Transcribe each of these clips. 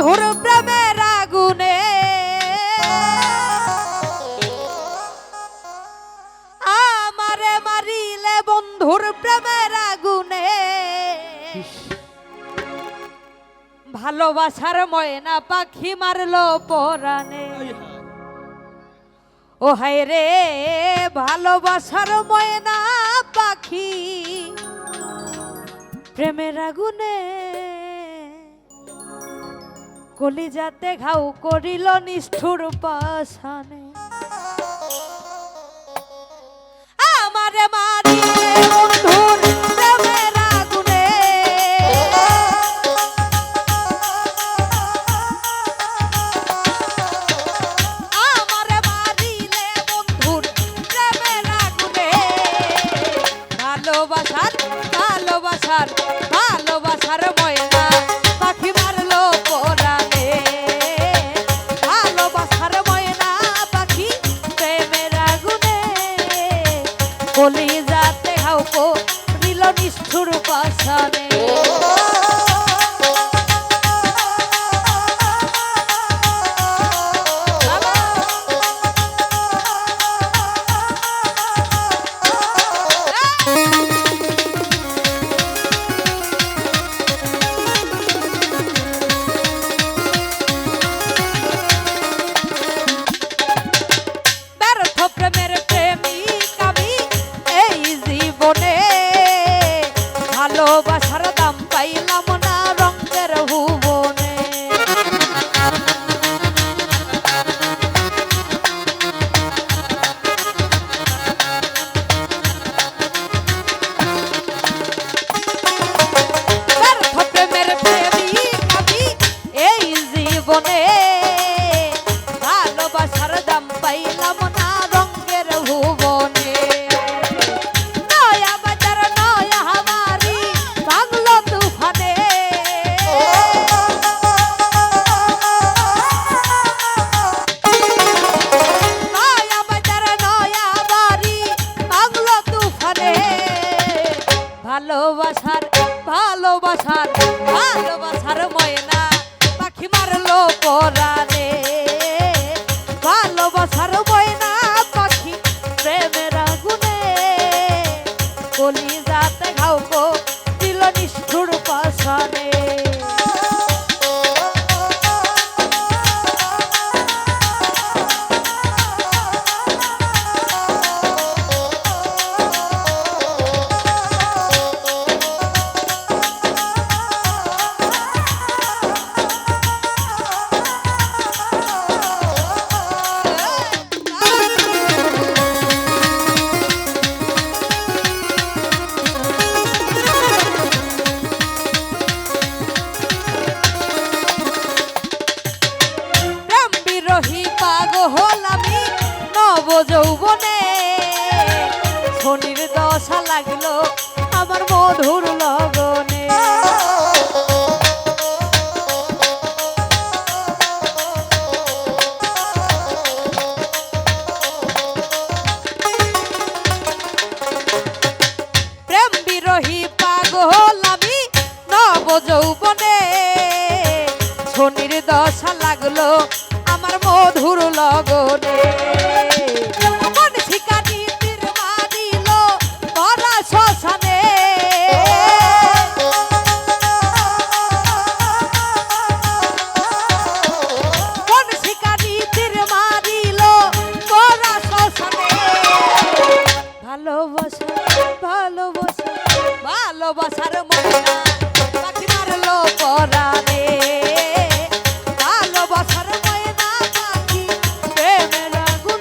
বন্ধুর প্রেমের আগুনে আমারে মারিলে বন্ধুর প্রেমের আগুনে ভালোবাসার ময়না পাখি মারলো পরাণে ও হায় রে ভালোবাসার ময়না পাখি প্রেমের আগুনে কলিজাতে ঘাউ করিল নিষ্ঠুর পাশানে আমারে মারিলে বন্ধুর প্রেমের আগুনে আমারে মারিলে বন্ধুর প্রেমের আগুনে ভালোবাসার ভালোবাসার ভালোবাসার ময়না পাখি মারলো পরাণে ভালোবাসার ময়না পাখি প্রেমের আগুনে কলিজাতে ঘাউ করিল নিষ্ঠুর পাশানে ভালোবাসার দাম পাইলাম না রঙের ভুবনে ব্যর্থ প্রেমের প্রেমিক আমি এই জীবনে ভালোবাসার দাম পাইলাম না রঙের ভুবনে ভালোবাসার ভালোবাসার ভালোবাসার ময়না পাখি মারলো পরাণে ভালোবাসার ময়না পাখি প্রেমের আগুনে কলিজাতে ঘাউ করিল নিষ্ঠুর পাশানে হলামি নব যৌবনে শনির দশা লাগলো আমার মধুর লগনে প্রেম বিরহী পাগল আমি নব যৌবনে শনির দশা লাগলো আমার মধুর লগনে মন শিকারি তীর মারিল ধরা শ্মশানে মন শিকারি তীর মারিল ধরা শ্মশানে ভালোবাসা ভালোবাসা ভালোবাসার ময়না পাখি মারলো পরাণে ভালোবাসার ময়না পাখি প্রেমের আগুনে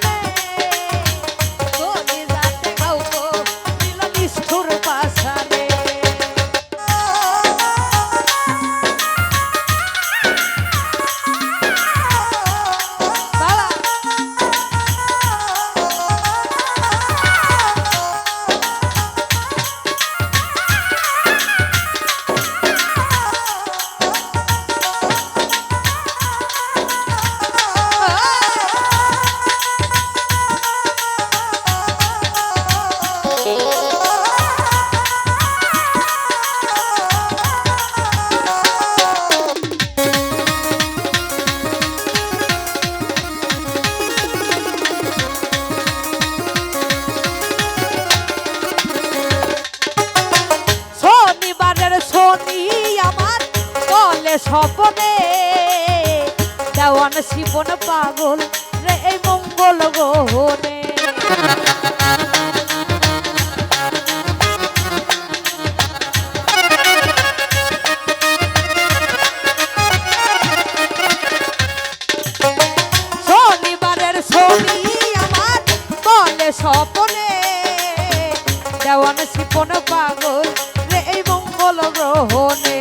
স্বপনে দেওয়ান শিবন পাগল রে এই মঙ্গল গ্রহণে শনিবারের ছবি আমার বলে স্বপনে দেওয়ান শিবন পাগল রে এই মঙ্গল গ্রহণে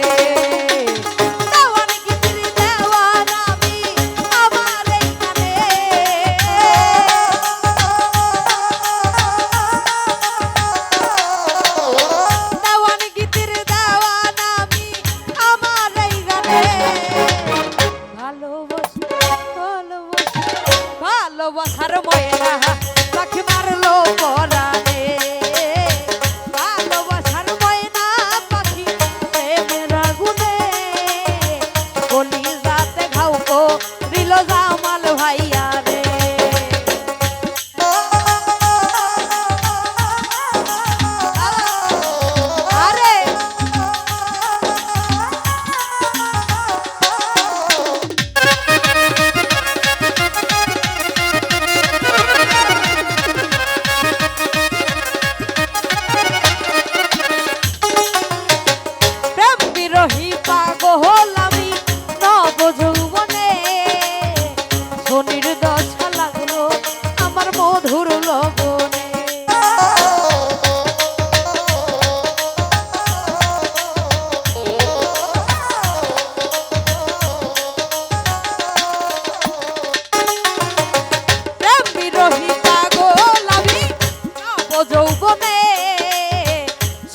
ভালোবাসার ময়না পাখি মারলো পরাণে ভালোবাসার ময়না পাখি প্রেমের আগুনে কলিজাতে ঘাও করিল জামাল ভাইয়া রে আরে বিরহী পাগল আমি নব যৌবনে শনির দশা লাগলো আমার মধুর লগনে প্রেম বিরহী পাগল আমি নব যৌবনে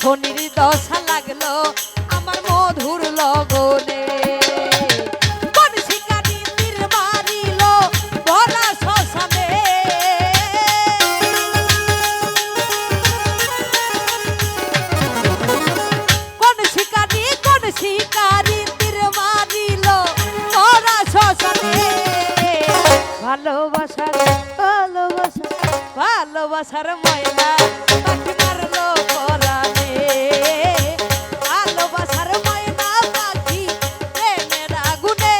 শনির দশা লাগলো আমার মধুর লগনে কোন শিকারি তীর মারিল ভরা শ্মশানে কোন শিকারি তীর মারিল ভরা শ্মশানে ভালোবাসার ময়না পাখি মারলো পরাণে ভালোবাসার ময়না পাখি প্রেমের আগুনে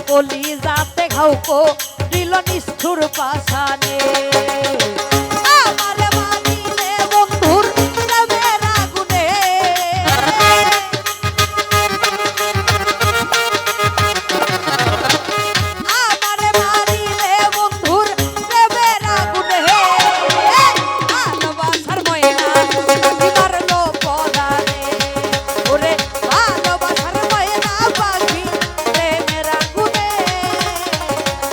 কলিজাতে ঘাও করিল নিষ্ঠুর পাষাণে আমারে মারিলে বন্ধুর প্রেমের আগুনে আমারে মারিলে বন্ধুর প্রেমের আগুনে ভালোবাসার ময়না পাখি মারলো পরাণে ওরে ভালোবাসার ময়না পাখি প্রেমের আগুনে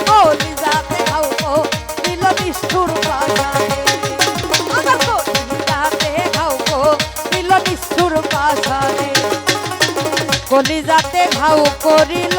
কলিজাতে ঘাও করিল নিষ্ঠুর পাষাণে আমার কলিজাতে ঘাও করিল নিষ্ঠুর পাষাণে কলিজাতে ঘাও করিল